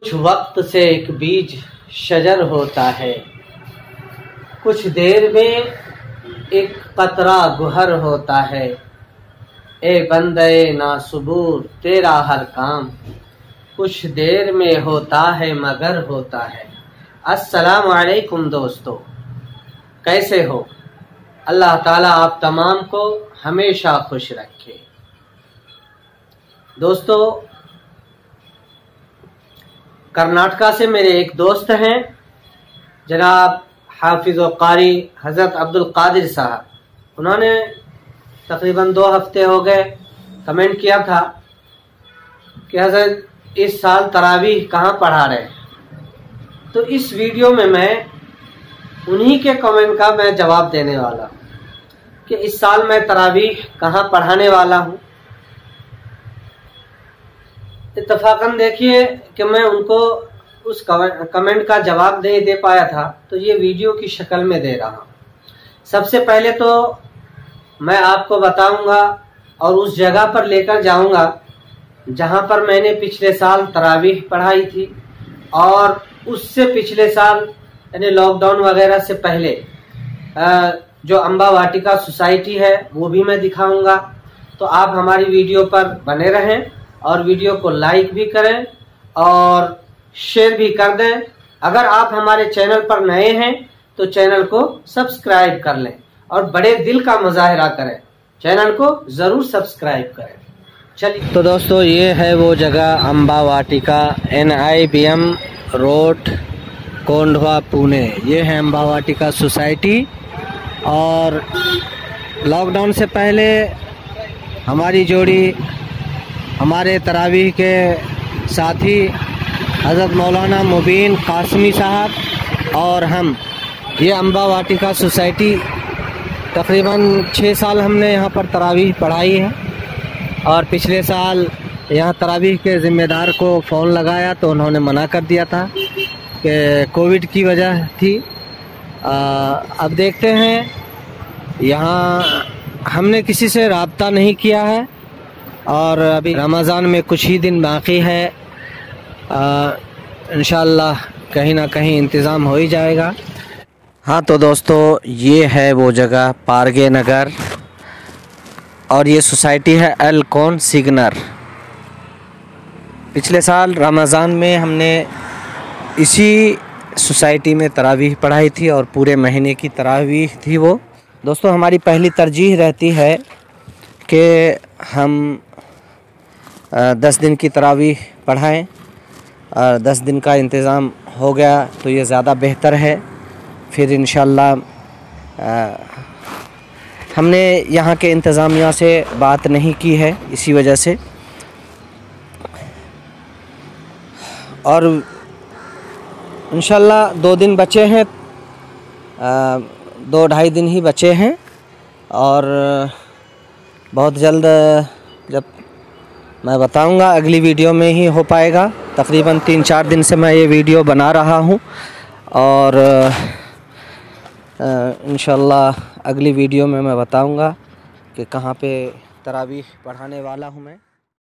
कुछ वक्त से एक बीज शजर होता है, कुछ देर में एक कतरा गुहर होता है। ए बंदे नासुबूर तेरा हर काम कुछ देर में होता है मगर होता है। अस्सलाम वालेकुम दोस्तों, कैसे हो? अल्लाह ताला आप तमाम को हमेशा खुश रखे। दोस्तों, कर्नाटका से मेरे एक दोस्त हैं जनाब हाफिज व कारी हज़रत अब्दुल कादिर साहब। उन्होंने तकरीबन 2 हफ्ते हो गए कमेंट किया था कि हज़रत इस साल तरावीह कहाँ पढ़ा रहे हैं। तो इस वीडियो में मैं उन्हीं के कमेंट का मैं जवाब देने वाला हूँ कि इस साल मैं तरावीह कहाँ पढ़ाने वाला हूँ। इत्तफाकन देखिए कि मैं उनको उस कमेंट का जवाब नहीं दे पाया था, तो ये वीडियो की शक्ल में दे रहा हूँ। सबसे पहले तो मैं आपको बताऊंगा और उस जगह पर लेकर जाऊंगा जहां पर मैंने पिछले साल तरावीह पढ़ाई थी, और उससे पिछले साल यानी लॉकडाउन वगैरह से पहले जो अम्बा वाटिका सोसाइटी है वो भी मैं दिखाऊंगा। तो आप हमारी वीडियो पर बने रहें और वीडियो को लाइक भी करें और शेयर भी कर दें। अगर आप हमारे चैनल पर नए हैं तो चैनल को सब्सक्राइब कर लें और बड़े दिल का मुजाहिरा करें, चैनल को जरूर सब्सक्राइब करें। चलिए तो दोस्तों, ये है वो जगह अम्बा वाटिका, NIBM रोड, कोंढवा, पुणे। ये है अम्बा वाटिका सोसाइटी। और लॉकडाउन से पहले हमारी जोड़ी हमारे तरावीह के साथी हज़रत मौलाना मुबीन कासमी साहब और हम, ये अम्बा वाटिका सोसाइटी तकरीबन 6 साल हमने यहाँ पर तरावीह पढ़ाई है। और पिछले साल यहाँ तरावीह के ज़िम्मेदार को फ़ोन लगाया तो उन्होंने मना कर दिया था कि कोविड की वजह थी। अब देखते हैं, यहाँ हमने किसी से रब्ता नहीं किया है और अभी रमज़ान में कुछ ही दिन बाकी है। इंशाअल्लाह कहीं ना कहीं इंतज़ाम हो ही जाएगा। हाँ तो दोस्तों, ये है वो जगह पारगे नगर और ये सोसाइटी है अल कौन सिग्नर। पिछले साल रमज़ान में हमने इसी सोसाइटी में तरावीह पढ़ाई थी और पूरे महीने की तरावीह थी वो। दोस्तों, हमारी पहली तरजीह रहती है कि हम 10 दिन की तरावीह पढ़ाएं, और 10 दिन का इंतज़ाम हो गया तो ये ज़्यादा बेहतर है। फिर इंशाअल्लाह हमने यहाँ के इंतज़ामिया से बात नहीं की है इसी वजह से, और इंशाअल्लाह 2 दिन बचे हैं, 2-2.5 दिन ही बचे हैं और बहुत जल्द जब मैं बताऊंगा अगली वीडियो में ही हो पाएगा। तकरीबन 3-4 दिन से मैं ये वीडियो बना रहा हूँ और इंशाअल्लाह अगली वीडियो में मैं बताऊंगा कि कहाँ पे तरावीह पढ़ाने वाला हूँ मैं।